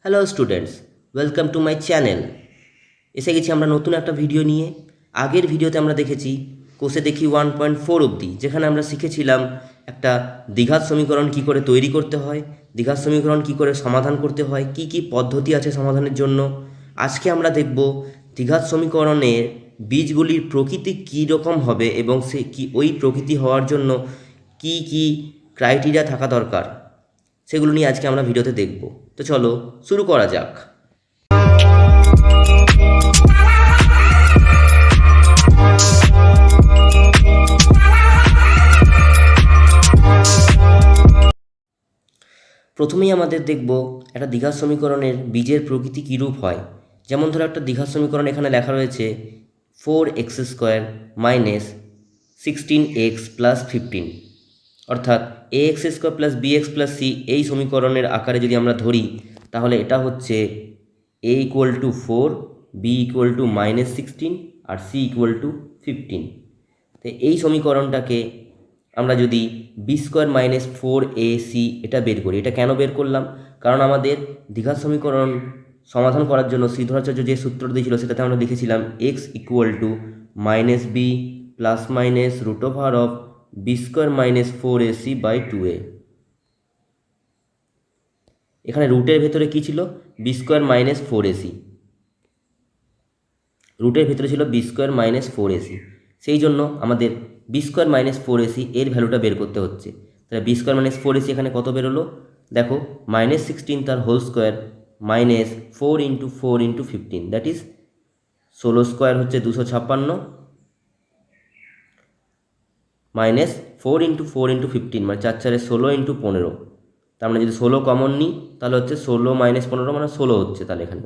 Hello students, welcome to my channel. এসে গেছি আমরা নতুন একটা ভিডিও নিয়ে। আগের ভিডিওতে আমরা দেখেছি কোষে দেখি 1.4 অবধি, যেখানে আমরা শিখেছিলাম একটা দ্বিঘাত সমীকরণ কী করে তৈরি করতে হয়, দ্বিঘাত সমীকরণ কী করে সমাধান করতে হয়, কি কি পদ্ধতি আছে সমাধানের জন্য। আজকে আমরা দেখব দ্বিঘাত সমীকরণের বীজগুলির প্রকৃতি কী রকম হবে এবং সে কি ওই প্রকৃতি হওয়ার জন্য কি কি ক্রাইটেরিয়া থাকা দরকার, সেগুলো নিয়ে আজকে আমরা ভিডিওতে দেখব। তো চলো শুরু করা যাক। প্রথমেই আমাদের দেখব একটা দ্বিঘাত সমীকরণের বীজের প্রকৃতি কীরূপ হয়। যেমন ধরো একটা দ্বিঘাত সমীকরণ এখানে লেখা রয়েছে 4x² মাইনাস 16x প্লাস 15, অর্থাৎ ax² plus bx plus c এই সমীকরণের আকারে যদি আমরা ধরি, তাহলে এটা হচ্ছে a = 4, b = -16 আর c = 15। তো এই সমীকরণটাকে আমরা যদি b² - 4ac এটা বের করি, এটা কেন বের করলাম? কারণ আমাদের দ্বিঘাত সমীকরণ সমাধান করার জন্য শ্রীধরাচার্য যে সূত্রটা দিয়েছিল সেটাতে আমরা লিখেছিলাম x = -b ± b² - 4ac/2a। এখানে রুটের ভেতরে কি ছিল? b² - 4ac, রুটের ভেতরে ছিল b² - 4ac। সেই জন্য আমাদের b² - 4ac এর ভ্যালুটা বের করতে হচ্ছে। তাহলে b² - 4ac এখানে কত বেরোলো দেখো, -16 তার whole square minus 4 × 4 × 15, that is 16² হচ্ছে 256 মাইনাস 4 × 4 × 15 মানে 4 4 16 × 15। তার মানে যদি 16 কমন নিই তাহলে হচ্ছে 16 - 15 মানে 16 হচ্ছে। তাহলে এখানে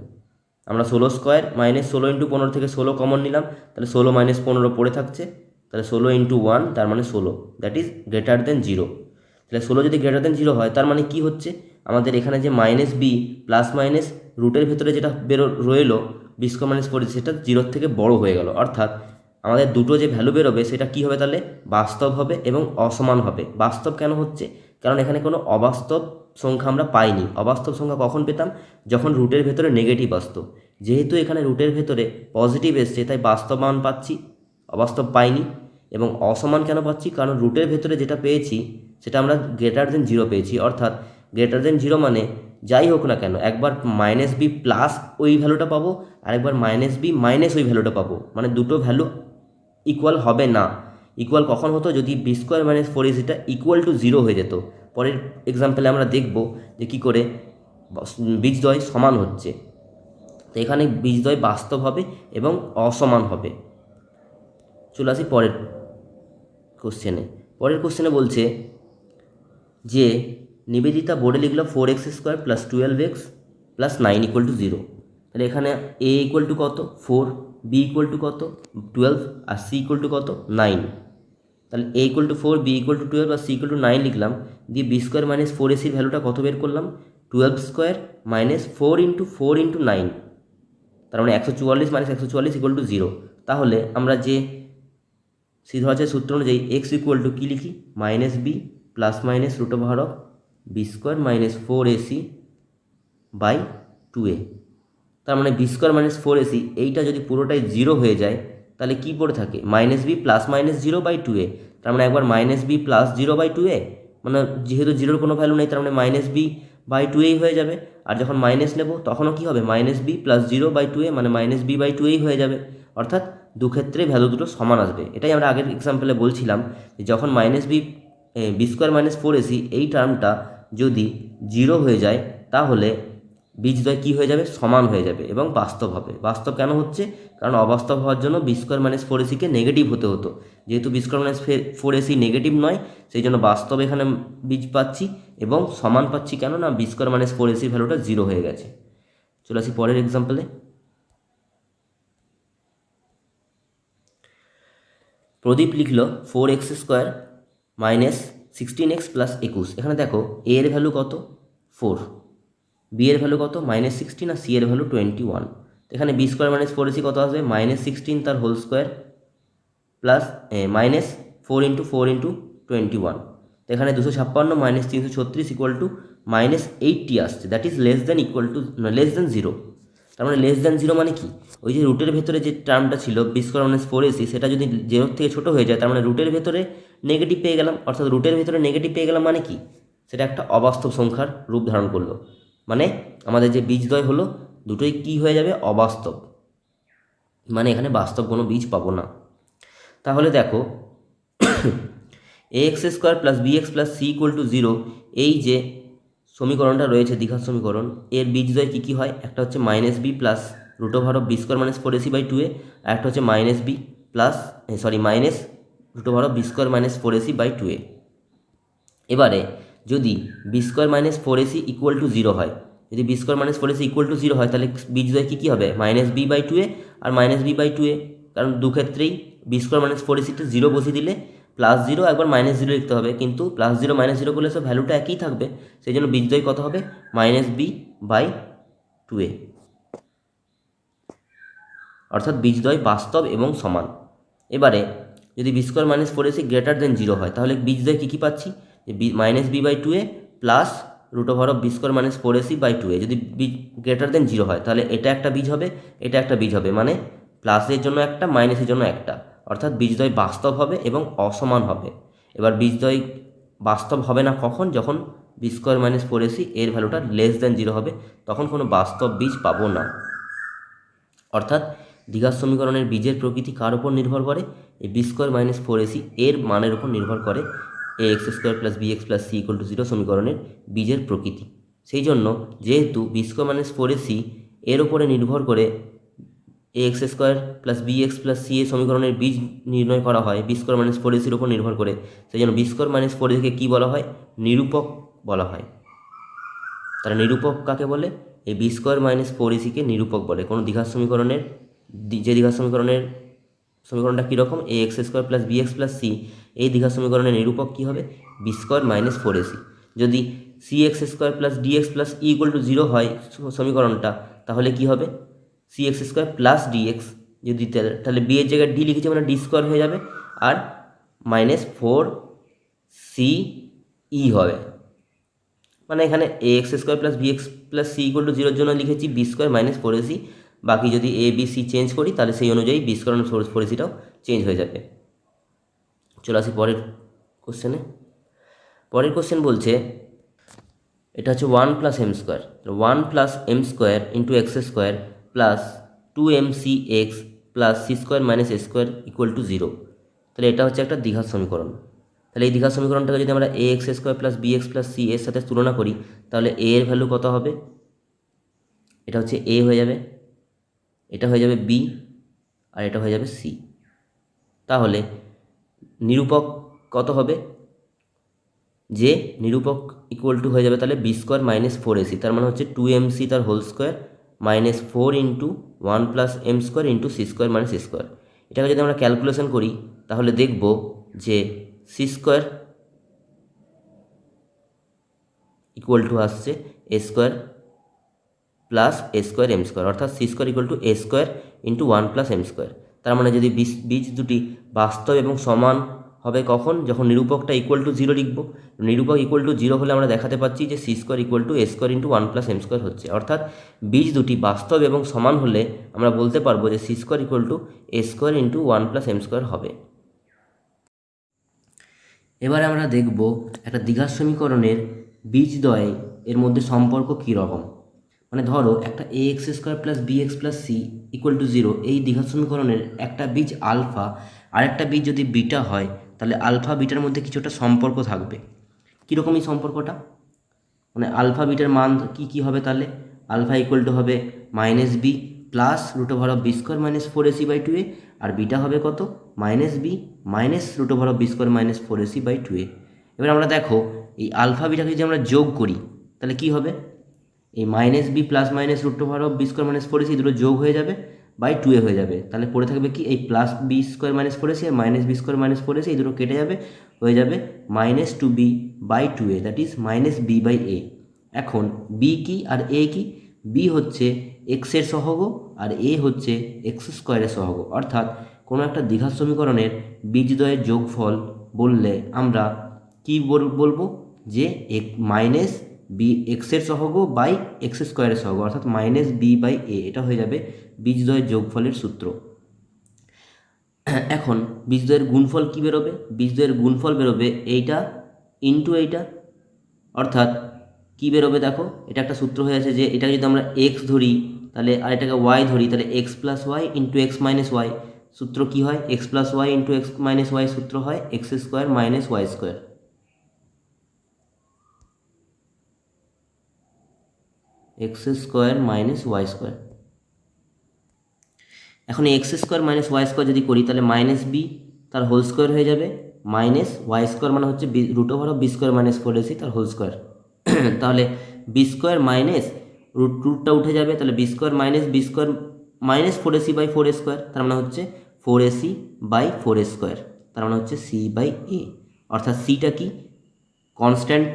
আমরা 16² - 16 × 15 থেকে 16 কমন নিলাম, তাহলে 16 - 15 পড়ে থাকছে, তাহলে 16 × 1 তার মানে 16, দ্যাট ইজ গ্রেটার দেন 0। তাহলে 16 যদি গ্রেটার দেন 0 হয়, তার মানে কি হচ্ছে, আমাদের এখানে যে -b প্লাস মাইনাস রুটের ভেতরে যেটা রইলো b² - 4 সেটা 0 থেকে বড় হয়ে গেল, অর্থাৎ আমাদের দুটো যে ভ্যালু বেরোবে সেটা কি হবে, তাহলে বাস্তব হবে এবং অসমান হবে। বাস্তব কেন হচ্ছে? কারণ এখানে কোনো অবাস্তব সংখ্যা আমরা পাইনি। অবাস্তব সংখ্যা কখন পেতাম? যখন রুটের ভেতরে নেগেটিভ আসতো। যেহেতু এখানে রুটের ভেতরে পজিটিভ এসছে, তাই বাস্তব মান পাচ্ছি, অবাস্তব পাইনি। এবং অসমান কেন পাচ্ছি? কারণ রুটের ভেতরে যেটা পেয়েছি সেটা আমরা গ্রেটার দেন 0 পেয়েছি, অর্থাৎ গ্রেটার দেন 0 মানে যাই হোক না কেন একবার -b প্লাস ওই ভ্যালুটা পাবো, আরেকবার -b মাইনাস ওই ভ্যালুটা পাবো, মানে দুটো ভ্যালু ইকুয়াল হবে না। ইকুয়াল কখন হতো? যদি b² - 4ac = 0 হয়ে যেত। পরের এক্সাম্পলে আমরা দেখব যে কী করে বীজদ্বয় সমান হচ্ছে। তো এখানে বীজদ্বয় বাস্তব হবে এবং অসমান হবে। চলে আসি পরের কোশ্চেনে। পরের কোশ্চেনে বলছে যে নিবেদিতা বোর্ডে লিখল 4x² + 12x + 9 = 0। তাহলে এখানে a = কত? 4, b = কত? 12 আর c = কত? 9। তাহলে a = 4, b = 12 আর c = 9 লিখলাম, দিয়ে b² - 4ac এর ভ্যালুটা কত বের করলাম? 12² - 4 × 4 × 9, তার মানে 144 - 144 = 0। তাহলে আমরা যে শ্রীধরাচার্যের সূত্র অনুযায়ী x = কী লিখি? -b ± b² - 4ac/2a। তার মানে b² - 4ac এইটা যদি পুরোটাই 0 হয়ে যায়, তাহলে কি পড়ে থাকে? -b ± 0/2a। তার মানে একবার -b + 0/2a, মানে যেহেতু 0-র কোনো ভ্যালু নেই, তার মানে -b/2a হয়ে যাবে। আর যখন মাইনাস নেব তখনও কি হবে? -b + 0/2a মানে -b/2a হয়ে যাবে, অর্থাৎ দুক্ষেত্রে ভ্যালু দুটো সমান আসবে। এটাই আমরা আগের এক্সাম্পলে বলছিলাম যে যখন b² - 4ac এই টার্মটা যদি 0 হয়ে যায়, তাহলে বীজদ্বয় কী হয়ে যাবে? সমান হয়ে যাবে এবং বাস্তব হবে। বাস্তব কেন হচ্ছে? কারণ অবাস্তব হওয়ার জন্য b² - 4ac কে নেগেটিভ হতে হতো। যেহেতু b² - 4ac নেগেটিভ নয়, সেই জন্য বাস্তব এখানে বীজ পাচ্ছি এবং সমান পাচ্ছি কেন না b² - 4ac ভ্যালুটা 0 হয়ে গেছে। চলে আসি পরের এক্সাম্পলে। প্রদীপ লিখল 4x² - 16x + 21। এখানে দেখো a এর ভ্যালু কত? 4, b এর ভ্যালু কত? -16 আর c এর ভ্যালু 21। এখানে b² - 4ac কত আসবে? -16 তার হোল স্কোয়ার প্লাস -4 × 4 × 21। তো এখানে 256 - 336 = -80 আসছে, that is less than equal to less than 0। তার মানে লেস দ্যান 0 মানে কি, ওই যে রুটের ভেতরে যে টার্মটা ছিল b² - 4ac সেটা যদি 0 থেকে ছোটো হয়ে যায়, তার মানে রুটের ভেতরে নেগেটিভ পেয়ে গেলাম। অর্থাৎ রুটের ভেতরে নেগেটিভ পেয়ে গেলাম মানে কি, সেটা একটা অবাস্তব সংখ্যার রূপ ধারণ করলো। মানে আমাদের যে বীজদ্বয় হলো দুটোই কি হয়ে যাবে, অবাস্তব, মানে এখানে বাস্তব কোনো বীজ পাবো না। তাহলে দেখো ax² + bx + c = 0, এই যে সমীকরণটা রয়েছে দ্বিঘাত সমীকরণ, এর বীজদ্বয় কী কী হয়, একটা হচ্ছে -b প্লাস √b²-4ac/2a, আর একটা হচ্ছে -b প্লাস -√b²-4ac/2a। এবারে যদি b²-4ac = 0 হয়, যদি b²-4ac = 0 হয়, তাহলে বীজদ্বয় কী কী হবে, -b/2a আর -b/2a, কারণ দুক্ষেত্রেই b²-4ac 0 বসিয়ে দিলে +0 একবার -0 লিখতে হবে, কিন্তু +0 -0 করলে সব ভ্যালুটা একই থাকবে, সেই জন্য বীজদ্বয় কত হবে, -b/2a, অর্থাৎ বীজদ্বয় বাস্তব এবং সমান। এবারে যদি b²-4ac > 0 হয়, তাহলে বীজদ্বয় কী কী পাচ্ছি, যে -b/2a প্লাস √b²-4ac/2a, যদি > 0 হয় তাহলে এটা একটা বীজ হবে, এটা একটা বীজ হবে, মানে প্লাসের জন্য একটা, মাইনাসের জন্য একটা, অর্থাৎ বীজদ্বয় বাস্তব হবে এবং অসমান হবে। এবার বীজদ্বয় বাস্তব হবে না কখন, যখন b²-4ac এর ভ্যালুটা লেস দ্যান 0 হবে, তখন কোনো বাস্তব বীজ পাবো না। অর্থাৎ দ্বিঘাত সমীকরণের বীজের প্রকৃতি কার উপর নির্ভর করে, এই b²-4ac এর মানের উপর নির্ভর করে ax² + bx + c = 0 সমীকরণের বীজের প্রকৃতি। সেই জন্য যেহেতু b²-4ac এর উপরে নির্ভর করে ax² + bx + c এর সমীকরণের বীজ নির্ণয় করা হয় b²-4ac এর উপর নির্ভর করে, সেই জন্য b²-4ac কে কী বলা হয়, নিরূপক বলা হয়। তারা নিরূপক কাকে বলে, এই b²-4ac কে নিরূপক বলে। কোনো দ্বিঘাত সমীকরণের যে দ্বিঘাত সমীকরণটা কীরকম, ax² + bx + c, এই দ্বিঘাত সমীকরণের নিরূপক কী হবে, b²-4ac। যদি cx² + dx + e = 0 হয় সমীকরণটা, তাহলে কি হবে, cx² + dx, যদি তাহলে b এর জায়গায় d লিখেছি মানে d² হয়ে যাবে, আর -4ce হবে, মানে এখানে ax² + bx + c = 0 জন্য লিখেছি b²-4ac, বাকি যদি a b c চেঞ্জ করি তাহলে সেই অনুযায়ী b²-4ac-টাও চেঞ্জ হয়ে যাবে। চলে আসি পরের কোশ্চেনে। পরের কোশ্চেন বলছে, এটা হচ্ছে 1 + m², 1 + m² × x² + 2mcx + c² - a² = 0, তাহলে এটা হচ্ছে একটা দ্বিঘাত সমীকরণ। তাহলে এই দ্বিঘাত সমীকরণটাকে যদি আমরা ax² + bx + c এর সাথে তুলনা করি, তাহলে a এর ভ্যালু কত হবে, এটা হচ্ছে a হয়ে যাবে, এটা হয়ে যাবে b, আর এটা হয়ে যাবে c। তাহলে নিরূপক কত হবে, যে নিরূপক ইকুয়াল টু হয়ে যাবে তাহলে b²-4ac, তার মানে হচ্ছে 2mc তার whole square -4 × 1 + m² × c² - a²। এটাকে যদি আমরা ক্যালকুলেশন করি তাহলে দেখব যে c² ইকুয়াল টু আসছে a² + a²m², অর্থাৎ c² = a² × 1 + m²। তার মানে যদি বীজ দুটি বাস্তব এবং সমান হবে কখন, যখন নিরূপকটা ইকুয়াল টু 0 লিখব। নিরূপক ইকুয়াল টু 0 হলে আমরা দেখাতে পাচ্ছি যে c² = a² × 1 + m² হচ্ছে, অর্থাৎ বীজ দুটি বাস্তব এবং সমান হলে আমরা বলতে পারবো যে c² = a² × 1 + m² হবে। এবারে আমরা দেখব একটা দ্বিঘাত সমীকরণের বীজদ্বয় এর মধ্যে সম্পর্ক কী রকম। মানে ধরো একটা ax² + bx + c = 0, এই দ্বিঘাত সমীকরণের একটা বীজ আলফা আর একটা বীজ যদি বিটা হয়, তাহলে আলফা বিটার মধ্যে কিছুটা সম্পর্ক থাকবে। কীরকম এই সম্পর্কটা, মানে আলফা বিটার মান কী কী হবে, তাহলে আলফা ইকুয়াল টু হবে -b প্লাস √b²-4ac/2a, আর বিটা হবে কত, -b -√b²-4ac/2a। এবার আমরা দেখো এই আলফা বিটাকে যদি আমরা যোগ করি তাহলে কি হবে, এই -b প্লাস √b²-4ac দুটো যোগ হয়ে যাবে, /2a হয়ে যাবে, তাহলে পড়ে থাকবে কি, এই +b²-4ac আর -b²-4ac এই দুটো কেটে যাবে, হয়ে যাবে -2b/2a, দ্যাট ইজ -b/a। এখন b কি আর a কি, b হচ্ছে x এর সহগ আর a হচ্ছে x² এর সহগ, অর্থাৎ কোনো একটা দ্বিঘাত সমীকরণের বীজদ্বয়ের যোগফল বললে আমরা কি বলবো, যে বি এক্সের সহগ বাই এক্স স্কোয়ারের সহগ, অর্থাৎ মাইনাস বি বাই এ, এটা হয়ে যাবে বীজদ্বয়ের যোগফলের সূত্র। এখন বীজদ্বয়ের গুণফল কী বেরোবে? বীজদ্বয়ের গুণফল বেরোবে এইটা ইন্টু এইটা, অর্থাৎ কী বেরোবে দেখো, এটা একটা সূত্র হয়ে আছে যে এটাকে যদি আমরা এক্স ধরি তাহলে আর এটাকে ওয়াই ধরি, তাহলে X plus Y into X minus Y, সূত্র কী হয়? X plus Y into X minus Y সূত্র হয় x square minus Y square. X square minus Y square. এখন X square minus Y square যদি করি তাহলে মাইনাস বি তার হোল স্কোয়ার হয়ে যাবে, মাইনাস ওয়াই স্কোয়ার মানে হচ্ছে root over of B square minus four AC তার হোল স্কোয়ার। তাহলে বি স্কোয়ার মাইনাস রুটটা উঠে যাবে, তাহলে B square minus four AC by four square, তার মানে হচ্ছে four AC by four square, তার মানে হচ্ছে সি বাই এ। অর্থাৎ সিটা কি? কনস্ট্যান্ট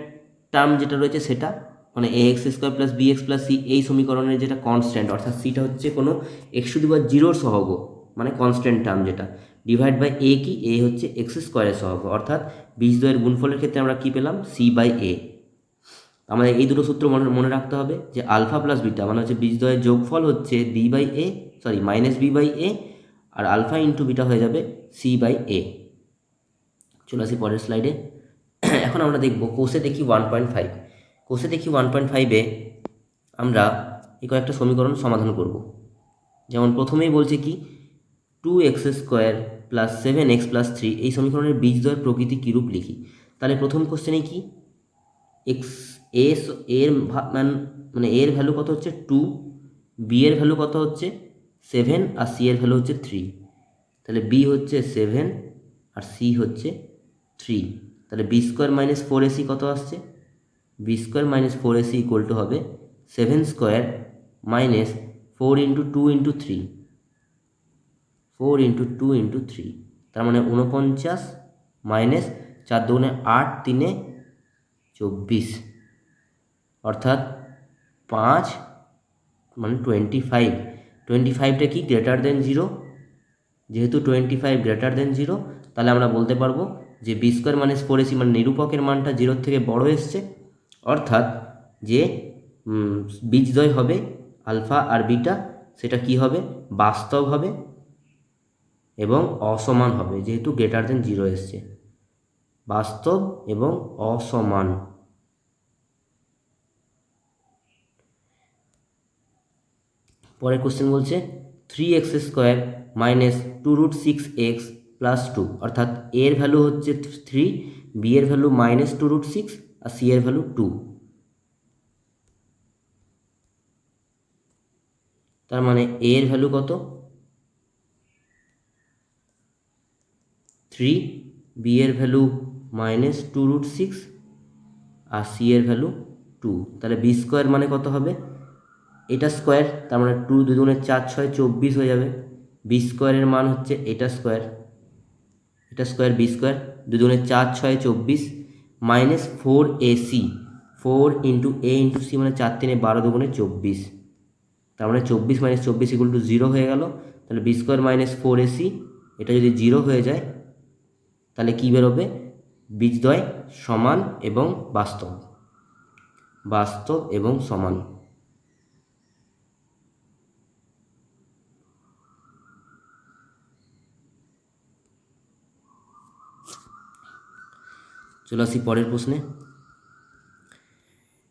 টার্ম যেটা রয়েছে সেটা, মানে A X square plus B x plus C, এই সমীকরণের যেটা কনস্ট্যান্ট, অর্থাৎ সিটা হচ্ছে কোনো এক্স টু দি পাওয়ার জিরোর সহগ, মানে কনস্ট্যান্ট টার্ম যেটা, ডিভাইড বাই এ কি? এ হচ্ছে এক্স স্কোয়ারের সহগ, অর্থাৎ বীজদ্বয়ের গুণফলের ক্ষেত্রে আমরা কী পেলাম? সি বাই এ। আমাদের এই দুটো সূত্র মনে রাখতে হবে যে আলফা প্লাস বিটা মানে হচ্ছে বীজদ্বয়ের যোগফল হচ্ছে B by A, sorry minus B by A, আর আলফা ইন্টু বিটা হয়ে যাবে সি বাই এ। চলে আসি পরের স্লাইডে। এখন আমরা দেখব কোষে দেখি 1.5। কোষে দেখি 1.5-এ আমরা এই কয়েকটা সমীকরণ সমাধান করব। যেমন প্রথমেই বলছে কি, 2x square plus 7x plus 3, এই সমীকরণের বীজদ্বয়ের প্রকৃতি কীরূপ লিখি। তাহলে প্রথম কোশ্চেনে কি, এক্স এর মানে এর ভ্যালু কত হচ্ছে 2, বি এর ভ্যালু কত হচ্ছে 7, আর সি এর ভ্যালু হচ্ছে 3। তাহলে বি হচ্ছে 7 আর সি হচ্ছে 3। তাহলে B square minus four AC কত আসছে? B square minus four AC equal to হবে 7 square minus 4 into 2 into 3, 4 into 2 into 3, তার মানে 49 মাইনাস 4 দুগুণে 8, 3-এ 24, অর্থাৎ 5 মানে 25। 25টা কি? Greater than 0। যেহেতু 25 গ্রেটার দেন 0, তাহলে আমরা বলতে পারবো যে B square minus four AC মানে নিরূপকের মানটা 0-র থেকে বড় এসছে, অর্থাৎ যে বীজদ্বয় হবে আলফা আর বিটা, সেটা কি হবে? বাস্তব হবে এবং অসমান হবে, যেহেতু গ্রেটার দেন 0 এসছে। বাস্তব এবং অসমান। পরের কোশ্চেন বলছে 3x square minus 2√6x plus 2, অর্থাৎ এর ভ্যালু হচ্ছে 3, বি এর ভ্যালু মাইনাস 2√6 আর সি এর ভ্যালু 2। তার মানে এ এর ভ্যালু কত? 3, বি এর ভ্যালু মাইনাস 2√6 আর সি এর ভ্যালু 2। তাহলে বি স্কোয়ার মানে কত হবে? এটা স্কোয়ার, তার মানে 2 2 দুগুণে 4 6 24 হয়ে যাবে। বি স্কোয়ারের মান হচ্ছে এটা স্কোয়ার, এটা স্কোয়ার বি স্কোয়ার, 2 দুগুণে 4 6 24 minus 4ac, 4 into A into C মানে 4 3-এ 12 দুগুণে 24, তার মানে 24 মাইনাস 24 ইকুয়াল টু 0 হয়ে গেল। তাহলে বি স্কোয়ার মাইনাস 4ac এটা যদি 0 হয়ে যায় তাহলে কী বেরোবে? বীজদ্বয় সমান এবং বাস্তব, বাস্তব এবং সমান। চলে আসি পরের প্রশ্নে।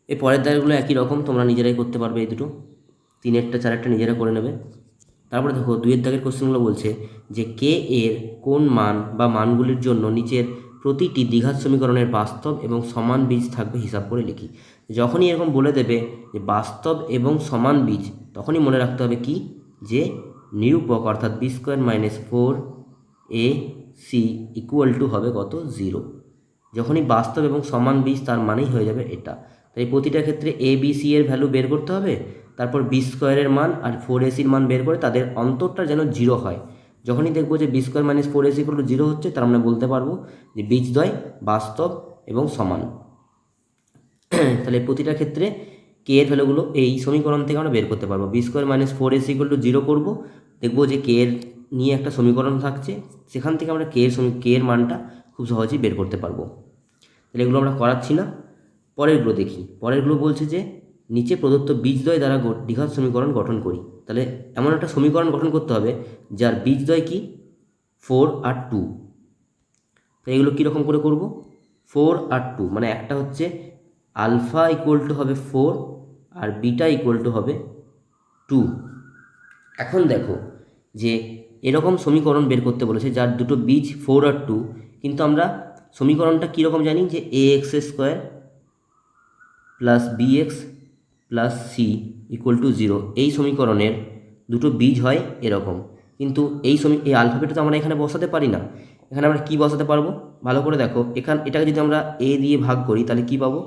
এই পরের দাগগুলো একই রকম, তোমরা নিজেরাই করতে পারবে এই দুটো, 3-এরটা 4-এরটা নিজেরা করে নেবে। তারপরে দেখো 2-এর দাগের কোশ্চেনগুলো বলছে যে কে এর কোন মান বা মানগুলির জন্য নিচের প্রতিটি দ্বিঘাত সমীকরণের বাস্তব এবং সমান বীজ থাকবে হিসাব করে লিখি। যখনই এরকম বলে দেবে যে বাস্তব এবং সমান বীজ, তখনই মনে রাখতে হবে কি, যে নিরূপক অর্থাৎ B square minus 4ac equal to হবে কত? 0। যখনই বাস্তব এবং সমান বীজ তার মানেই হয়ে যাবে এটা। তাই প্রতিটা ক্ষেত্রে এ বি সি এর ভ্যালু বের করতে হবে, তারপর বি স্কোয়ারের মান আর 4ac-র মান বের করে তাদের অন্তরটা যেন 0 হয়। যখনই দেখবো যে B square minus 4ac equal to 0 হচ্ছে, তার আমরা বলতে পারবো যে বীজদ্বয় বাস্তব এবং সমান। তাহলে প্রতিটা ক্ষেত্রে কে এর ভ্যালুগুলো এই সমীকরণ থেকে আমরা বের করতে পারবো। B square minus 4ac equal to 0 করবো, দেখবো যে কে এর নিয়ে একটা সমীকরণ থাকছে, সেখান থেকে আমরা কে এর মানটা খুব সহজেই বের করতে পারবো। তাহলে এগুলো আমরা করাচ্ছি না, পরেরগুলো দেখি। পরেরগুলো বলছে যে নিচে প্রদত্ত বীজদ্বয় দ্বারা দ্বিঘাত সমীকরণ গঠন করি। তাহলে এমন একটা সমীকরণ গঠন করতে হবে যার বীজদ্বয় কি 4 আর 2। তো এগুলো কীরকম করে করব? 4 আর 2 মানে একটা হচ্ছে আলফা ইকুয়াল টু হবে 4 আর বিটা ইকুয়াল টু হবে 2। এখন দেখো যে এরকম সমীকরণ বের করতে বলেছে যার দুটো বীজ 4 আর 2, কিন্তু আমরা সমীকরণটা কীরকম জানি যে ax² plus bx plus c equal to 0। এই সমীকরণের দুটো বীজ হয় এরকম, কিন্তু এই আলফাবেটটা তো আমরা এখানে বসাতে পারি না। এখানে আমরা কি বসাতে পারবো? ভালো করে দেখো, এটাকে যদি আমরা a দিয়ে ভাগ করি তাহলে কি পাবো?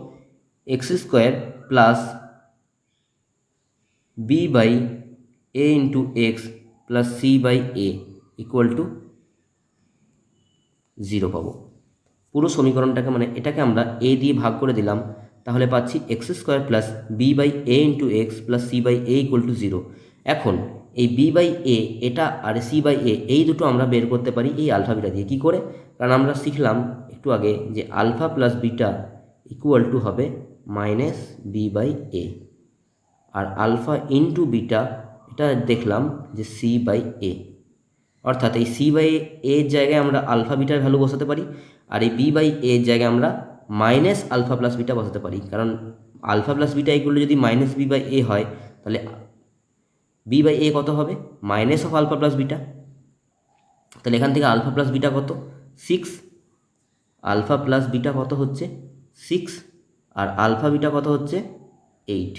x² plus b by a into x plus c by a equal to 0 পাবো। পুরো সমীকরণটাকে মানে এটাকে আমরা a দিয়ে ভাগ করে দিলাম, তাহলে পাচ্ছি x² plus b by a into x plus C by a equal to 0। এখন এই বি বাই এ এটা আর সি বাই এ এই দুটো আমরা বের করতে পারি এই আলফা বিটা দিয়ে। কী করে? কারণ আমরা শিখলাম একটু আগে যে alpha plus beta equal to হবে মাইনাস বি বাই এ, আর আলফা ইন্টু বিটা এটা দেখলাম যে সি বাই এ। অর্থাৎ এই সি বাই এর জায়গায় আমরা আলফা বিটার ভ্যালু বসাতে পারি, আর এই বি বাই এর জায়গায় আমরা মাইনাস আলফা প্লাস বিটা বসাতে পারি। কারণ আলফা প্লাস বিটা ইকুয়াল যদি মাইনাস বি বাই এ হয়, তাহলে বি বাই এ কত হবে? Minus of alpha plus beta. তাহলে এখান থেকে আলফা প্লাস বিটা কত? 6। আলফা প্লাস বিটা কত হচ্ছে? 6, আর আলফা বিটা কত হচ্ছে? 8।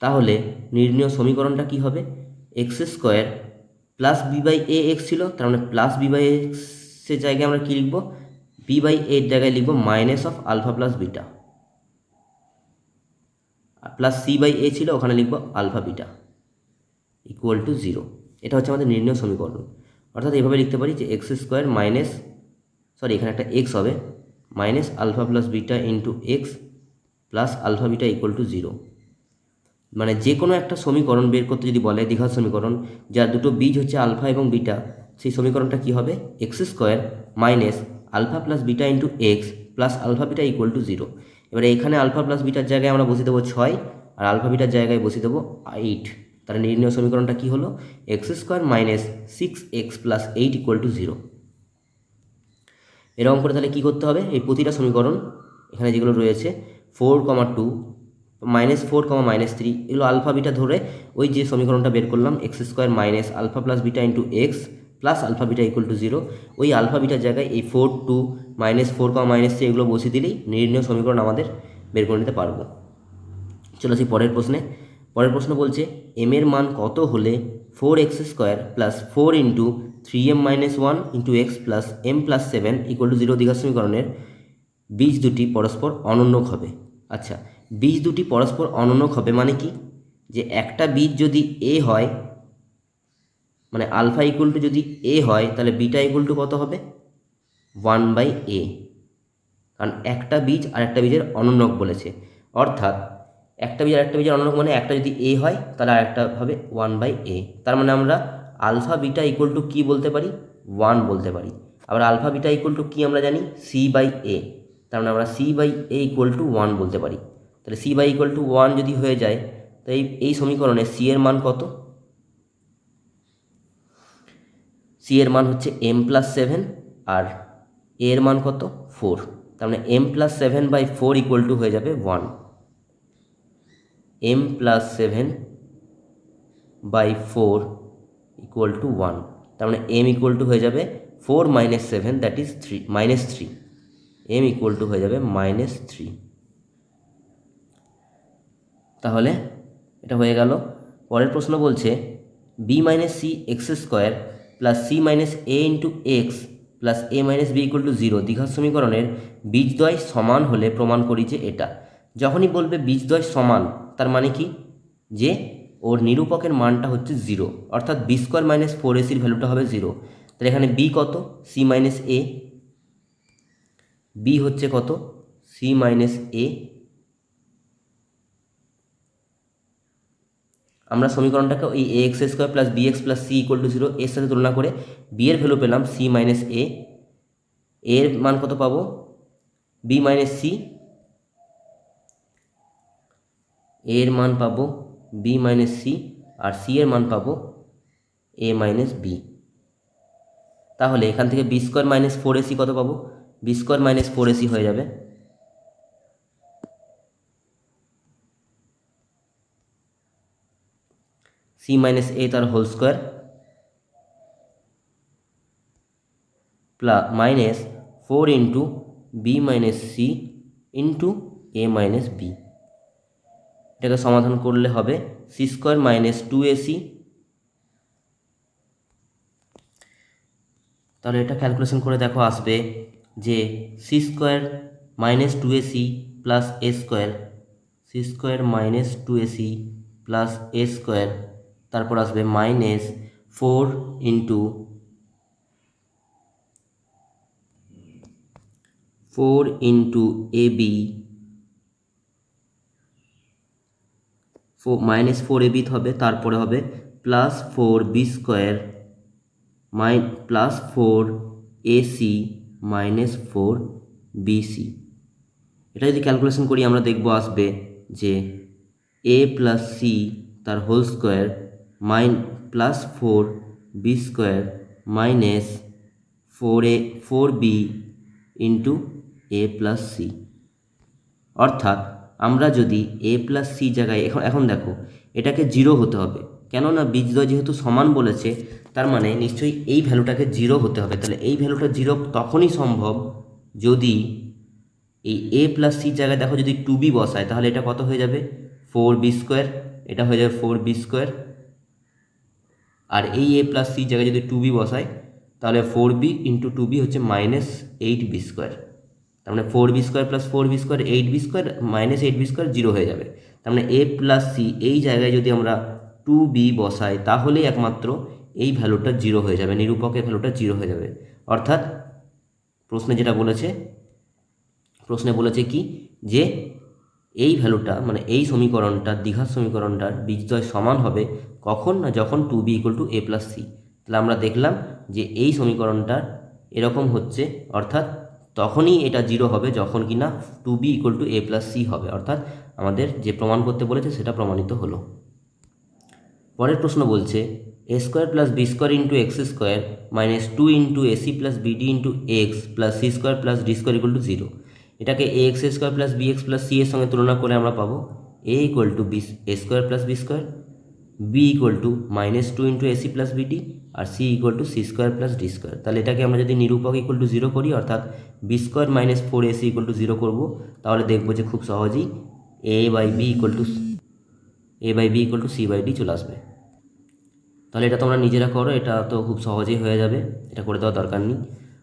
তাহলে নির্ণয় সমীকরণটা কি হবে? x² plus b by a x ছিল, তার মানে প্লাস বি বাই এক্সের জায়গায় আমরা কী লিখব? বি বাই এর জায়গায় লিখব minus of alpha plus beta, আর প্লাস সি বাই এ ছিল, ওখানে লিখব আলফা বিটা ইকুয়াল টু 0। এটা হচ্ছে আমাদের নির্ণয় সমীকরণ। অর্থাৎ এভাবে লিখতে পারি যে x² মাইনাস, সরি এখানে একটা এক্স হবে, minus alpha plus beta into x plus alpha beta equal to 0। মানে যে কোনো একটা সমীকরণ বের করতে যদি বলে দ্বিঘাত সমীকরণ যার দুটো বীজ হচ্ছে আলফা এবং বিটা, সেই সমীকরণটা কি হবে? x² minus alpha plus beta into x plus alpha beta equal to 0। এবারে এখানে আলফা প্লাস বিটার জায়গায় আমরা বসিয়ে দেবো 6, আর আলফা বিটার জায়গায় বসিয়ে দেবো 8। তাহলে নির্ণয় সমীকরণটা কি হলো? x² minus 6x plus 8 equal to 0। এরকম করে তাহলে কী করতে হবে? এই প্রতিটা সমীকরণ এখানে যেগুলো রয়েছে 4, 2, -4, -3 এগুলো আলফা বিটা ধরে ওই যে সমীকরণটা বের করলাম x² minus alpha plus beta into x plus alpha beta equal to 0, ওই আলফা বিটার জায়গায় এই 4, 2, -4, -3 এগুলো বসিয়ে দিলেই নির্ণয় সমীকরণ আমাদের বের করে নিতে পারবো। চলো আসি পরের প্রশ্নে। পরের প্রশ্ন বলছে m এর মান কত হলে 4x² plus 4 into 3m minus 1 into x plus m plus 7 equal to 0 দ্বিঘাত সমীকরণের বীজ দুটি পরস্পর অনন্যক হবে। আচ্ছা, বীজ দুটি পরস্পর অনন্যক হবে মানে কি? যে একটা বীজ যদি এ হয়, মানে আলফা ইকুয়াল টু যদি এ হয়, তাহলে বিটা ইকুয়াল টু কত হবে? 1/a। কারণ একটা বীজ আর একটা বীজের অনন্যক বলেছে, অর্থাৎ একটা বীজ আর একটা বীজের অনন্যক মানে একটা যদি এ হয় তাহলে আর একটা হবে 1/a। তার মানে আমরা আলফা বিটা ইকুয়াল টু কী বলতে পারি? 1 বলতে পারি। আবার আলফা বিটা ইকুয়াল টু কী আমরা জানি? c/a। তার মানে আমরা c/a ইকুয়াল টু 1 বলতে পারি। তাহলে c/a ইকুয়াল টু 1 যদি হয়ে যায়, তো এই সমীকরণে c এর মান কত? c এর মান হচ্ছে m প্লাস 7 আর a এর মান কত? 4। তার মানে m প্লাস 7/4 ইকুয়াল টু হয়ে যাবে 1। m plus 7/4 equal to 1। তার মানে m ইকুয়াল টু হয়ে যাবে 4 minus 7, that is 3, -3। m equal to হয়ে যাবে -3। তাহলে এটা হয়ে গেল। পরের প্রশ্ন বলছে b minus c x² plus c minus a into x plus a minus b equal to 0 দ্বিঘাত সমীকরণের বীজদ্বয় সমান হলে প্রমাণ করি যে এটা। যখনই বলবে বীজদ্বয় সমান, তার মানে কি? যে ওর নিরূপকের মানটা হচ্ছে 0, অর্থাৎ b² মাইনাস 4ac ভ্যালুটা হবে 0। তাহলে এখানে b কত? c মাইনাস এ। b হচ্ছে কত? c মাইনাস এ। আমরা সমীকরণটাকে ওই ax² plus bx plus c equal to 0 এর সাথে তুলনা করে b এর ভ্যালু পেলাম c মাইনাস এ। এর মান কত পাবো? b মাইনাস সি এর মান পাবো বি মাইনাস সি, আর সি এর মান পাবো এ মাইনাস বি। তাহলে এখান থেকে B square minus four AC কত পাবো? B square minus four AC হয়ে যাবে সি মাইনাস এ তার whole square plus minus four into B minus C into A minus B. এটাকে সমাধান করলে হবে C square minus two AC. তাহলে এটা ক্যালকুলেশন করে দেখো আসবে যে C square minus two AC plus A square, C square minus two AC plus A square, তারপর আসবে minus four into A B, minus four A B হবে, তারপরে হবে plus four B square plus four AC minus four BC. এটা যদি calculation করি আমরা দেখব আসবে যে এ প্লাস সি তার whole square plus four B square minus four B into এ প্লাস সি। অর্থাৎ আমরা যদি এ প্লাস সি জায়গায় এখন দেখো এটাকে জিরো হতে হবে, কেননা বীজদ্বয় যেহেতু সমান বলেছে তার মানে নিশ্চয়ই এই ভ্যালুটাকে জিরো হতে হবে। তাহলে এই ভ্যালুটা জিরো তখনই সম্ভব যদি এই এ প্লাস সির জায়গায় দেখো যদি টু বি বসায়, তাহলে এটা কত হয়ে যাবে? ফোর বি স্কোয়ার, এটা হয়ে যাবে ফোর বি স্কোয়ার। আর এই এ প্লাস সির জায়গায় যদি টু বি বসায় তাহলে four B into two b হচ্ছে মাইনাস এইট বি স্কোয়ার। তার মানে four B square plus four B square eight b square minus eight b square zero হয়ে যাবে। তার মানে এ প্লাস সি এই জায়গায় যদি আমরা টু বি বসাই তাহলেই একমাত্র এই ভ্যালুটা জিরো হয়ে যাবে, নিরূপকের ভ্যালুটা জিরো হয়ে যাবে। অর্থাৎ প্রশ্নে যেটা বলেছে, প্রশ্নে বলেছে কি যে এই ভ্যালুটা মানে এই সমীকরণটার দ্বিঘাত সমীকরণটার বীজদ্বয় সমান হবে কখন? না যখন two b equal to a plus c. তাহলে আমরা দেখলাম যে এই সমীকরণটা এরকম হচ্ছে, অর্থাৎ তখনই এটা জিরো হবে যখন কি না two b equal to a plus c হবে। অর্থাৎ আমাদের যে প্রমাণ করতে বলেছে সেটা প্রমাণিত হলো। পরের প্রশ্ন বলছে A square plus B square into x square minus two into AC plus BD into x plus C square plus D square equal to zero. এটাকে A X square plus B x plus C এর সঙ্গে তুলনা করে আমরা পাবো A equal to B A square plus B square, B equal to minus two into AC plus BD, আর C equal to C square plus D square. তাহলে এটাকে আমরা যদি নিরূপক ইকুয়াল টু জিরো করি, অর্থাৎ B square minus four AC equal to zero করবো, তাহলে দেখবো যে খুব সহজেই A by B equal to C by D চলে আসবে। তাহলে এটা তোমরা নিজেরা করো, এটা তো খুব সহজেই হয়ে যাবে, এটা করে দেওয়ার দরকার নেই।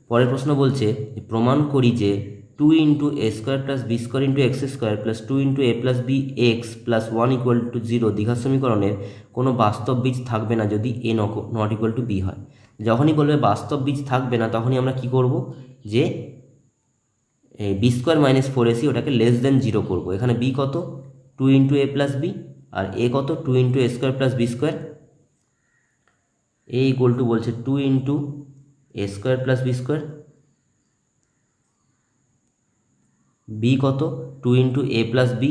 পরের প্রশ্ন বলছে প্রমাণ করি যে two into A square plus B square into x square plus two into A plus B x plus one equal to zero দ্বিঘাত সমীকরণের কোনো বাস্তব বীজ থাকবে না যদি a not equal to b হয়। যখনই বলবে বাস্তব বীজ থাকবে না তখনই আমরা কি করব, যে B square minus four AC ওটাকে লেস দেন জিরো করবো। এখানে বি কত? টু ইন্টু এ প্লাস বি, আর এ কত? Two into A square plus B square. A equal to বলছে টু ইন্টু এ square plus B square, B কত? Two into এ plus B,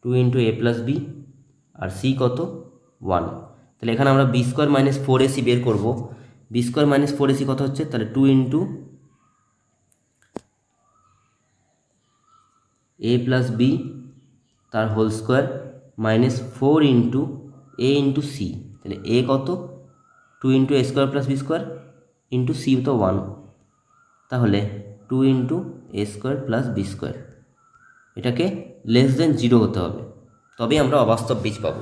two into এ plus B, আর C কত? One. তাহলে এখানে আমরা B square minus four AC বের করবো। B square minus four AC কত হচ্ছে? তাহলে টু ইন্টু এ প্লাস বি তার whole square minus four into A into C. তাহলে এ কত? টু ইন্টু এ square plus B square into C তো one, তাহলে টু ইন্টু এ স্কোয়ার প্লাস বি স্কোয়ার। এটাকে less than zero হতে হবে, তবেই আমরা অবাস্তব বীজ পাবো।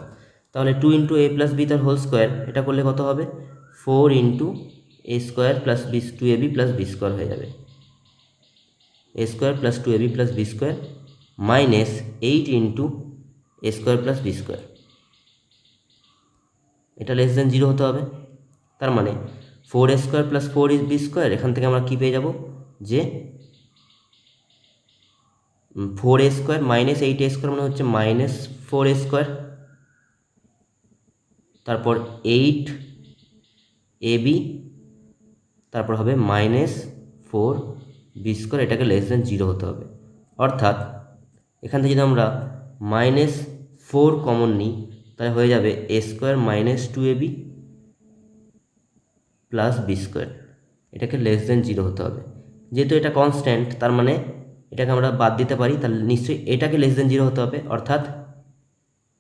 তাহলে টু ইন্টু এ প্লাস বি তার হোল স্কোয়ার, এটা করলে কত হবে? Four into A square plus B two A B plus B square হয়ে যাবে, A square plus two A B plus B square minus eight into A square plus B square. এটা less than zero হতে হবে, তার মানে four A square plus four is B square. এখান থেকে আমরা কী পেয়ে যাব, যে four A square minus eight A square মানে হচ্ছে মাইনাস ফোর এ স্কোয়ার, তারপর এইট এ বি, তারপর হবে মাইনাস ফোর বি স্কোয়ার এটাকে লেস দেন 0 হতে হবে। অর্থাৎ এখান থেকে যদি আমরা -4 কমন নিই তাহলে হয়ে যাবে a square -2ab plus B square, এটাকে লেস দেন 0 হতে হবে। যেহেতু এটা কনস্ট্যান্ট তার মানে এটাকে আমরা বাদ দিতে পারি, তাহলে নিশ্চয়ই এটাকে লেস দেন 0 হতে হবে। অর্থাৎ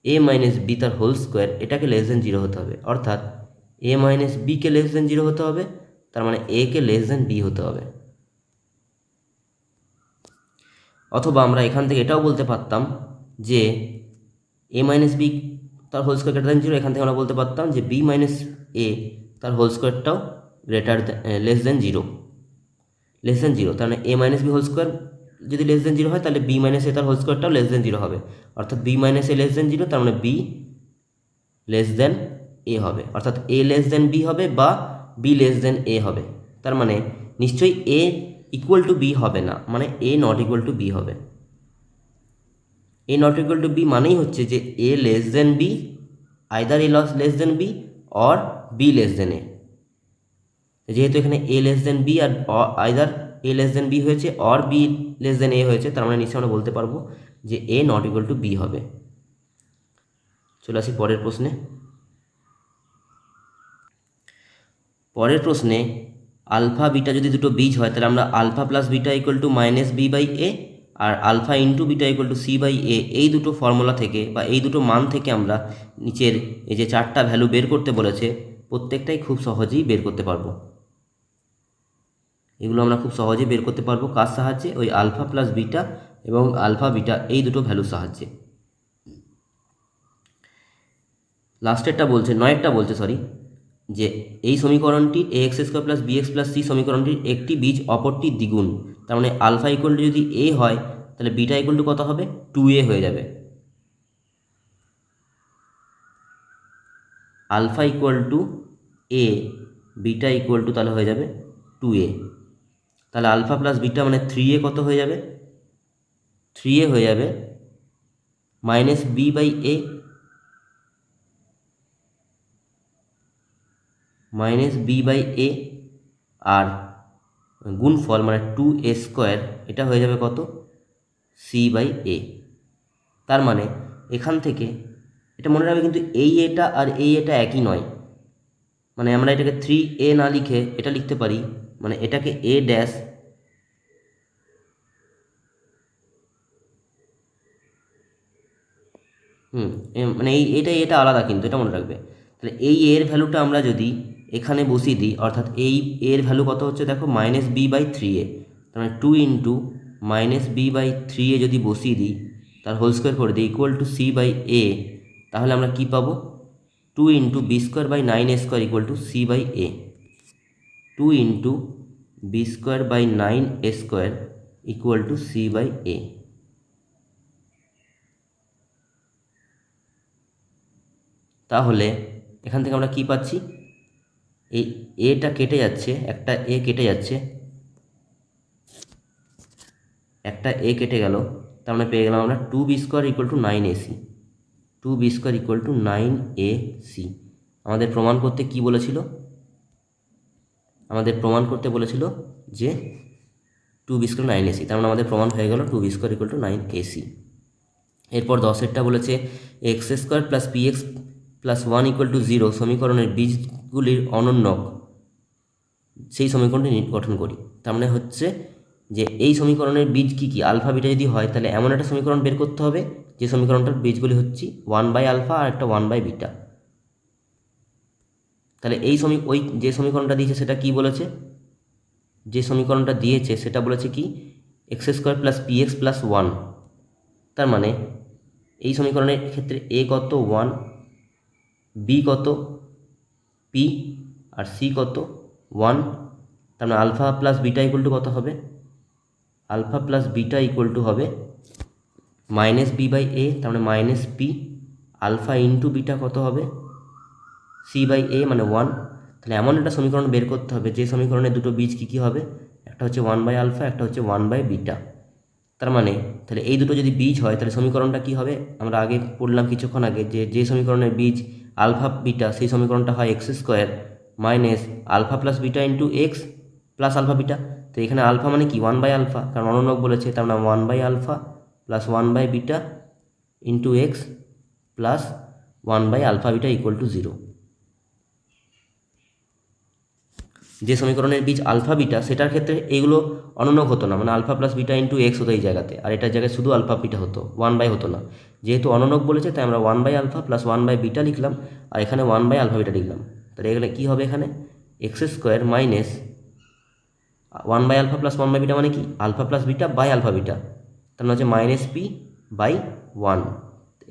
a মাইনাস বি তার হোল স্কোয়ার এটাকে লেস দেন 0 হতে হবে। অর্থাৎ a মাইনাস বিকে লেস দেন 0 হতে হবে, তার মানে a কে লেস দেন b হতে হবে। অথবা আমরা এখান থেকে এটাও বলতে পারতাম যে a মাইনাস বি তার হোল স্কোয়ার গ্রেটার দেন 0, এখান থেকে আমরা বলতে পারতাম যে b মাইনাস a তার হোল স্কোয়ারটাও লেস দেন 0, তার মানে a minus b whole square যদি লেস দেন 0 হয় তাহলে b মাইনাস a তার হোল স্কোয়ারটাও লেস দেন 0 হবে। অর্থাৎ b minus a less than 0, তার মানে b লেস দেন a হবে। অর্থাৎ a লেস দেন b হবে বা b লেস দেন a হবে। তার মানে নিশ্চয়ই a ইকুয়াল টু b হবে না, মানে a not equal to b হবে। a not equal to b মানেই হচ্ছে যে a less than b, either a less than b or b less than a। যেহেতু এখানে a লেস দেন b আর either a less than b হয়েছে or b less than a হয়েছে, তার মানে নিশ্চয়ই আমরা বলতে পারবো যে a not equal to b হবে। চলে আসি পরের প্রশ্নে। পরের প্রশ্নে আলফা বিটা যদি দুটো বীজ হয় তাহলে আমরা alpha plus beta equal to minus B by A আর alpha into beta equal to C by A, এই দুটো ফর্মুলা থেকে বা এই দুটো মান থেকে আমরা নিচের এই যে 4টা ভ্যালু বের করতে বলেছে প্রত্যেকটাই খুব সহজেই বের করতে পারবো। এগুলো আমরা খুব সহজেই বের করতে পারবো কার সাহায্যে? ওই আলফা প্লাস বিটা এবং আলফা বিটা এই দুটো ভ্যালুর সাহায্যে। লাস্টেরটা বলছে, নয়েরটা বলছে সরি, যে এই সমীকরণটি A X square plus B x plus C সমীকরণটির একটি বীজ অপরটি দ্বিগুণ। তার মানে আলফা ইকুয়াল টু যদি এ হয় তাহলে বিটা ইকুয়াল টু কত হবে? 2a হয়ে যাবে। Alpha equal to a, beta equal to তাহলে হয়ে যাবে 2a। তাহলে আলফা প্লাস বিটা মানে 3a কত হয়ে যাবে? 3a হয়ে যাবে minus B by A minus B by A আর গুণফল মানে 2a স্কোয়ার, এটা হয়ে যাবে কত? সি বাই এ। তার মানে এখান থেকে এটা মনে রাখবে কিন্তু এই এটা আর এই এটা একই নয়, মানে আমরা এটাকে 3a না লিখে এটা লিখতে পারি, মানে এটাকে a ড্যাশ মানে এটা আলাদা কিন্তু এটা মনে রাখবে। তাহলে এই এর ভ্যালুটা আমরা যদি এখানে বসিয়ে দিই, অর্থাৎ এই এর ভ্যালু কত হচ্ছে দেখো মাইনাস বি বাই 3a, তার মানে 2 into minus B by 3a যদি বসিয়ে দিই তার হোল স্কোয়ার করে দিই equal to C by A, তাহলে আমরা কি পাবো? 2 into B square by 9a square equal to C by A. 2 into B square by 9a square equal to C by A. তাহলে এখান থেকে আমরা কি পাচ্ছি? এই এটা কেটে যাচ্ছে, একটা এ কেটে যাচ্ছে, একটা এ কেটে গেল, তার মানে পেয়ে গেলাম আমরা 2b square equal two 9ac। 2b square equal two 9ac। আমাদের প্রমাণ করতে কি বলেছিল? আমাদের প্রমাণ করতে বলেছিল যে 2b স্কোয়ার 9ac, তার মানে আমাদের প্রমাণ হয়ে গেল 2b square equal two 9ac। এরপর 10এরটা বলেছে x square plus P x plus 1 equal to 0 সমীকরণের বীজগুলির অনন্যক সেই সমীকরণটি গঠন করি। তার মানে হচ্ছে যে এই সমীকরণের বীজ কি কি? আলফা বিটা যদি হয় তাহলে এমন একটা সমীকরণ বের করতে হবে যে সমীকরণটার বীজগুলি হচ্ছে 1 বাই আলফা আর একটা 1 বাই বিটা। তাহলে ওই যে সমীকরণটা দিয়েছে সেটা কি বলেছে? যে সমীকরণটা দিয়েছে সেটা বলেছে কি x square plus P x plus 1। তার মানে এই সমীকরণের ক্ষেত্রে এ কত 1, বি কত পি আর সি কত 1। তার মানে alpha plus beta equal to কত হবে? Alpha plus beta equal to হবে মাইনাস বি বাই এ, তার মানে minus p. Alpha into beta কত হবে? সি বাই এ মানে 1। তাহলে এমন একটা সমীকরণ বের করতে হবে যে সমীকরণের দুটো বীজ কী কী হবে? একটা হচ্ছে 1 বাই আলফা, একটা হচ্ছে 1 বাই বিটা। তার মানে তাহলে এই দুটো যদি বীজ হয় তাহলে সমীকরণটা কী হবে? আমরা আগে পড়লাম কিছুক্ষণ আগে যে সমীকরণের বীজ আলফা বিটা সেই সমীকরণটা হয় x square minus alpha plus beta into x plus alpha beta. তো এখানে আলফা মানে কি 1/α, কারণ অনন্যক বলেছে, তার মানে 1/α plus 1/β into x plus 1/α equal to 0। যে সমীকরণের বীজ আলফা বিটা সেটার ক্ষেত্রে এইগুলো অনন্যক হতো না, মানে alpha plus beta into x হতো এই জায়গাতে, আর এটার জায়গায় শুধু আলফা বিটা হতো, 1/, হতো না। যেহেতু অনন্যক বলেছে তাই আমরা 1/α প্লাস 1/β লিখলাম, আর এখানে 1/α লিখলাম। তাহলে এখানে কী হবে, এখানে এক্স স্কোয়ার মাইনাস 1/α প্লাস 1/β মানে কি alpha plus beta by alpha beta, তার মানে হচ্ছে -p/1।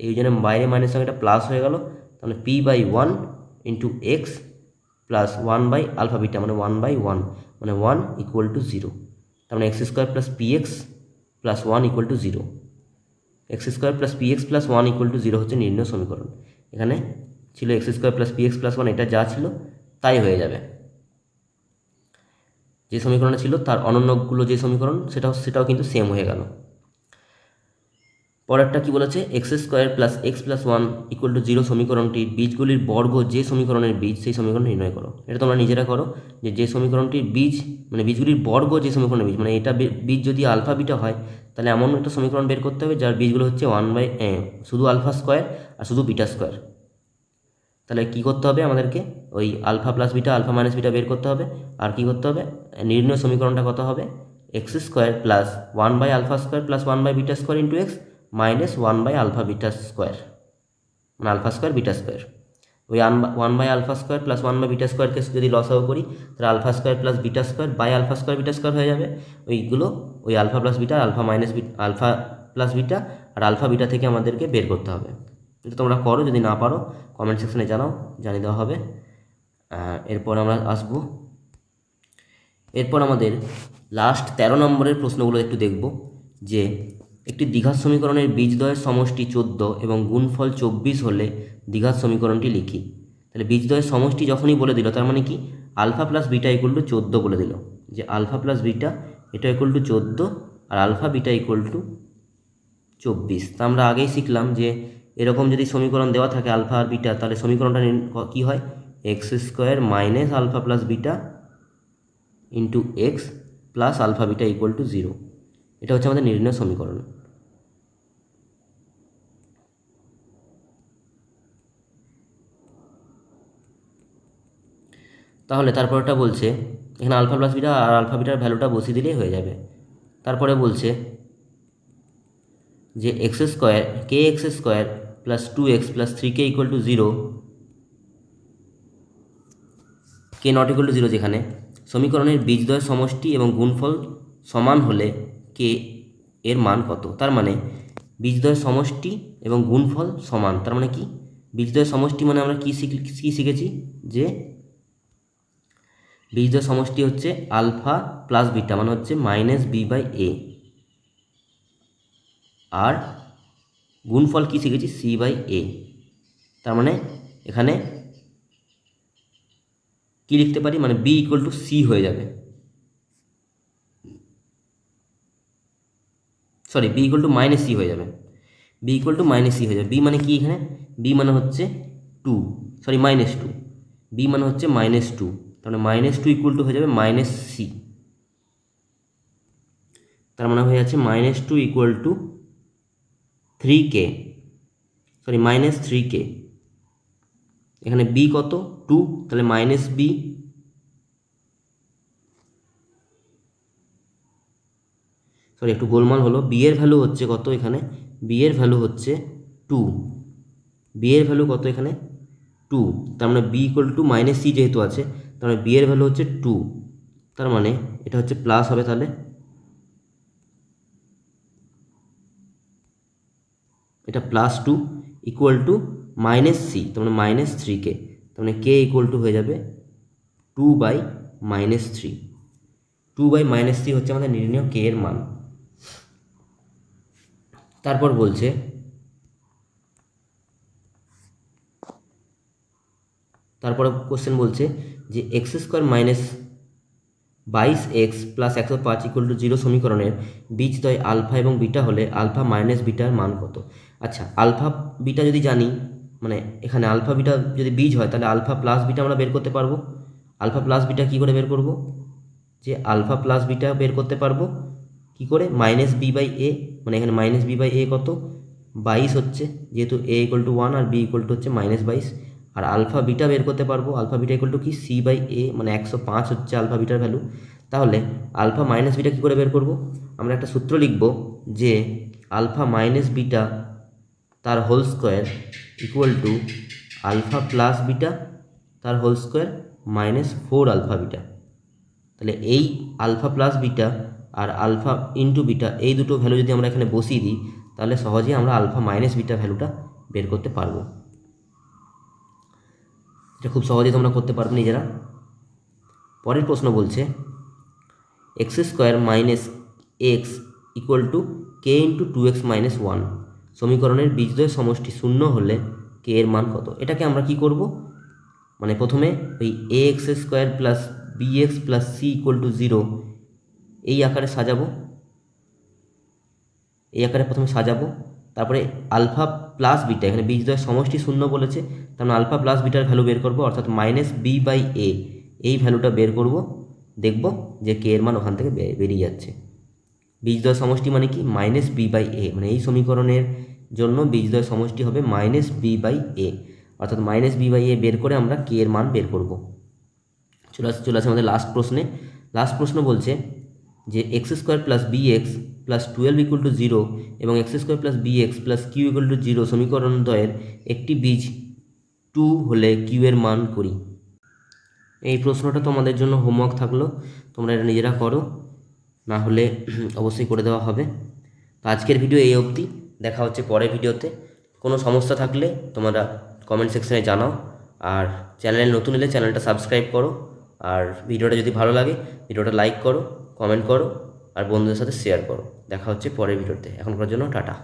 এই জন্য বাইরে মাইনাস সঙ্গে এটা প্লাস হয়ে গেল, তাহলে p/1 ইন্টু এক্স প্লাস 1/α মানে 1/1 মানে 1 ইকুয়াল টু 0। তার মানে x square plus px plus 1 equal to 0। X square plus px plus 1 equal to 0 হচ্ছে নির্ণয় সমীকরণ। এখানে ছিল x square plus px plus 1, এটা যা ছিল তাই হয়ে যাবে। যে সমীকরণে ছিল তার অনন্যগুলো যে সমীকরণ সেটাও কিন্তু সেম হয়ে গেল। পরেরটা কি বলেছে, x square plus x plus 1 equal to 0 সমীকরণটির বীজগুলির বর্গ যে সমীকরণের বীজ সেই সমীকরণ নির্ণয় করো। এটা তোমরা নিজেরা করো, যে সমীকরণটির বীজ মানে বীজগুলির বর্গ যে সমীকরণের বীজ, মানে এটা বীজ যদি আলফা বিটা হয় তাহলে এমন একটা সমীকরণ বের করতে হবে যার বীজগুলো হচ্ছে শুধু আলফা স্কোয়ার আর শুধু বিটা স্কোয়ার। তাহলে কী করতে হবে আমাদেরকে, ওই alpha plus beta alpha minus beta বের করতে হবে, আর কী করতে হবে, নির্ণয় সমীকরণটা কত হবে, X square plus 1/α square plus 1/β square into X minus 1/α square, মানে আলফা স্কোয়ার বিটা স্কোয়ার। ওই 1/α স্কোয়ার প্লাস 1/β স্কোয়ারকে যদি লসাগু করি তাহলে alpha square plus beta square by alpha square beta square হয়ে যাবে। ওইগুলো ওই alpha plus beta alpha plus beta আর আলফা বিটা থেকে আমাদেরকে বের করতে হবে। যদি তোমরা করো, যদি না পারো কমেন্ট সেকশনে জানাও, জানিয়ে দেওয়া হবে। এরপর আমরা আসবো, এরপর আমাদের লাস্ট 13 নম্বরের প্রশ্নগুলো একটু দেখব। যে একটি দ্বিঘাত সমীকরণের বীজদ্বয়ের সমষ্টি 14 এবং গুণফল 24 হলে দ্বিঘাত সমীকরণটি লিখি। তাহলে বীজদ্বয়ের সমষ্টি যখনই বলে দিল তার মানে কি alpha plus beta equal to 14 বলে দিল, যে আলফা প্লাস বিটা এটা ইকুয়াল টু 14 আর আলফা বিটা ইকুয়াল টু 24। তা আমরা আগেই শিখলাম যে এরকম যদি সমীকরণ দেওয়া থাকে আলফা আর বিটা, তাহলে সমীকরণটা কী হয়, x square minus alpha plus beta into x plus alpha beta equal to 0। এটা হচ্ছে আমাদের নির্ণয় সমীকরণ। তাহলে তারপরটা বলছে এখানে আলফা প্লাস বিটা আর আলফা বিটার ভ্যালুটা বসিয়ে দিলেই হয়ে যাবে। তারপরে বলছে যে x square K x square plus 2x plus 3k equal to 0, K not equal to 0 যেখানে সমীকরণের বীজদ্বয় সমষ্টি এবং গুণফল সমান হলে কে এর মান কত। তার মানে বীজদ্বয় সমষ্টি এবং গুণফল সমান, তার মানে কি বীজদ্বয় সমষ্টি মানে আমরা কী শিখেছি, যে বীজদ্বয় সমষ্টি হচ্ছে আলফা প্লাস বিটা মানে হচ্ছে -b/a, আর গুণফল কি শিখেছি c/a। তার মানে এখানে কি লিখতে পারি, মানে b ইকুয়াল টু c হয়ে যাবে, sorry b equal to -c হয়ে যাবে, b ইকুয়াল টু -c হয়ে যাবে। b মানে কি, এখানে b মানে হচ্ছে 2, সরি -2, b মানে হচ্ছে -2, তাহলে -2 ইকুয়াল টু হয়ে যাবে -c, তার মানে হয়ে যাচ্ছে -2 equal to 3k, sorry -3k। এখানে b কত 2, তাহলে -b, সরি একটু গোলমাল হলো, b এর ভ্যালু হচ্ছে কত, এখানে b এর ভ্যালু হচ্ছে 2, b এর ভ্যালু কত এখানে 2, তার মানে b ইকুয়াল টু -c যেহেতু আছে তার মানে b এর ভ্যালু হচ্ছে 2, তার মানে এটা হচ্ছে প্লাস হবে, তাহলে এটা +2 ইকুয়াল টু -c, তার মানে -3k, তার মানে k ইকুয়াল টু হয়ে যাবে 2/-3, 2/-3 হচ্ছে আমাদের নির্ণয় k এর মান। তারপর বলছে তারপরে কোশ্চেন বলছে যে x square minus 22x plus 105 equal to 0 সমীকরণের বীজদ্বয় আলফা এবং বিটা হলে আলফা মাইনাস বিটার মান কত। আচ্ছা, আলফা বিটা যদি জানি, মানে এখানে আলফা বিটা যদি বীজ হয় তাহলে আলফা প্লাস বিটা আমরা বের করতে পারবো। আলফা প্লাস বিটা কী করে বের করব, যে আলফা প্লাস বিটা বের করতে পারবো কি করে, মাইনাস বি বাই এ, মানে এখানে মাইনাস বি বাই এ কত 22 হচ্ছে, যেহেতু এ ইকুয়াল টু 1 আর বি ইকুয়াল টু হচ্ছে -22। আর আলফা বিটা বের করতে পারবো, আলফা বিটা ইকুয়াল টু কি সি বাই এ, মানে 105 হচ্ছে আলফা বিটার ভ্যালু। তাহলে আলফা মাইনাস বিটা কী করে বের করব, আমরা একটা সূত্র লিখব যে আলফা মাইনাস বিটা তার whole square equal to alpha plus beta তার হোল স্কোয়ার -4 আলফা বিটা। তাহলে এই আলফা প্লাস বিটা আর আলফা ইন্টু বিটা এই দুটো ভ্যালু যদি আমরা এখানে বসিয়ে দিই তাহলে সহজেই আমরা আলফা মাইনাস বিটা ভ্যালুটা বের করতে পারবো। এটা খুব সহজেই তোমরা করতে পারবে নিজেরা। পরের প্রশ্ন বলছে x square minus x equal to K into 2x minus 1 সমীকরণের বীজদ্বয় সমষ্টি শূন্য হলে কে এর মান কত। এটাকে আমরা কি করব, মানে প্রথমে ওই A X square plus B x plus C equal to 0 এই আকারে সাজাবো, এই আকারে প্রথমে সাজাবো। তারপরে আলফা প্লাস বিটা, এখানে বীজদ্বয় সমষ্টি শূন্য বলেছে, তার মানে আলফা প্লাস বিটার ভ্যালু বের করবো, অর্থাৎ মাইনাস বি বাই এ এই ভ্যালুটা বের করব। দেখব যে কে এর মান ওখান থেকে বেরিয়ে যাচ্ছে। বীজদ্বয় সমষ্টি মানে কি, মাইনাস বি বাই এ, মানে এই সমীকরণের জন্য বীজদ্বয় সমষ্টি হবে মাইনাস বি বাই এ, অর্থাৎ মাইনাস বি বাই এ বের করে আমরা কে এর মান বের করব। চলে আসে আমাদের লাস্ট প্রশ্নে। লাস্ট প্রশ্ন বলছে যে x square plus B x plus 12 equal to 0 এবং x square plus B x plus q equal to 0 সমীকরণদ্বয়ের একটি বীজ 2 হলে কিউ এর মান করি। এই প্রশ্নটা তোমাদের জন্য হোমওয়ার্ক থাকলো, তোমরা এটা নিজেরা করো, না হলে অবশ্যই করে দেওয়া হবে। তো আজকের ভিডিও এই অবধি, দেখা হচ্ছে পরের ভিডিওতে। কোনো সমস্যা থাকলে তোমরা কমেন্ট সেকশনে জানাও, আর চ্যানেলে নতুন এলে চ্যানেলটা সাবস্ক্রাইব করো, আর ভিডিওটা যদি ভালো লাগে ভিডিওটা লাইক করো, কমেন্ট করো, আর বন্ধুদের সাথে শেয়ার করো। দেখা হচ্ছে পরের ভিডিওতে, এখনকার জন্য টাটা।